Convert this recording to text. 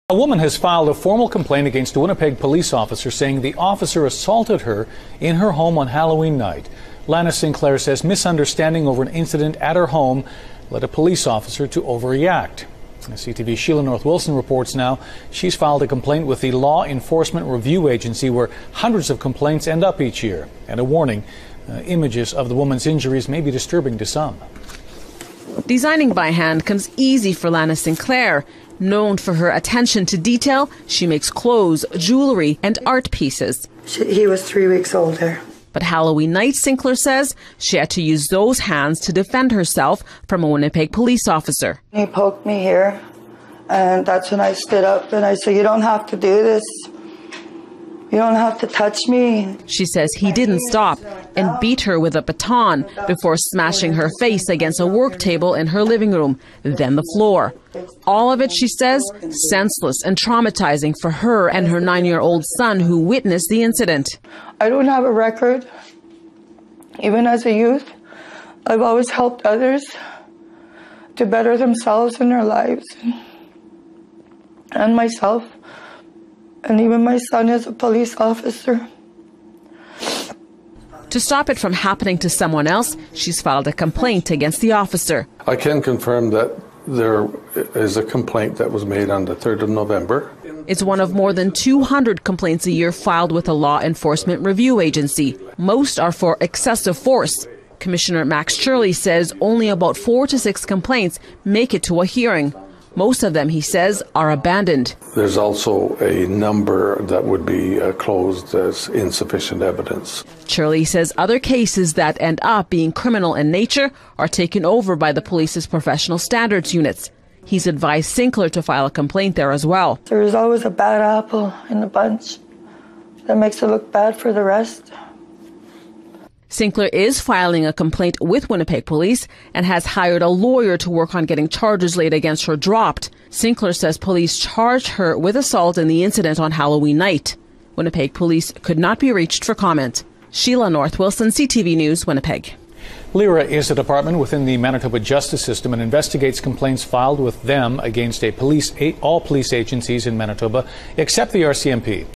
A woman has filed a formal complaint against a Winnipeg police officer saying the officer assaulted her in her home on Halloween night. Lana Sinclair says misunderstanding over an incident at her home led a police officer to overreact. CTV's Sheila North Wilson reports now she's filed a complaint with the Law Enforcement Review Agency, where hundreds of complaints end up each year. And a warning, images of the woman's injuries may be disturbing to some. Designing by hand comes easy for Lana Sinclair. Known for her attention to detail, she makes clothes, jewelry and art pieces. He was 3 weeks older. But Halloween night, Sinclair says, she had to use those hands to defend herself from a Winnipeg police officer. He poked me here, and that's when I stood up and I said, "You don't have to do this. You don't have to touch me." She says he didn't stop and beat her with a baton before smashing her face against a work table in her living room, then the floor. All of it, she says, senseless and traumatizing for her and her 9-year-old son who witnessed the incident. I don't have a record. Even as a youth, I've always helped others to better themselves in their lives, and myself. And even my son is a police officer. To stop it from happening to someone else, she's filed a complaint against the officer. I can confirm that there is a complaint that was made on the 3rd of November. It's one of more than 200 complaints a year filed with the Law Enforcement Review Agency. Most are for excessive force. Commissioner Max Shirley says only about 4 to 6 complaints make it to a hearing. Most of them, he says, are abandoned. There's also a number that would be closed as insufficient evidence. Shirley says other cases that end up being criminal in nature are taken over by the police's professional standards units. He's advised Sinclair to file a complaint there as well. There's always a bad apple in the bunch that makes it look bad for the rest. Sinclair is filing a complaint with Winnipeg Police and has hired a lawyer to work on getting charges laid against her dropped. Sinclair says police charged her with assault in the incident on Halloween night. Winnipeg Police could not be reached for comment. Sheila North Wilson, CTV News, Winnipeg. LIRA is a department within the Manitoba justice system and investigates complaints filed with them against all police agencies in Manitoba except the RCMP.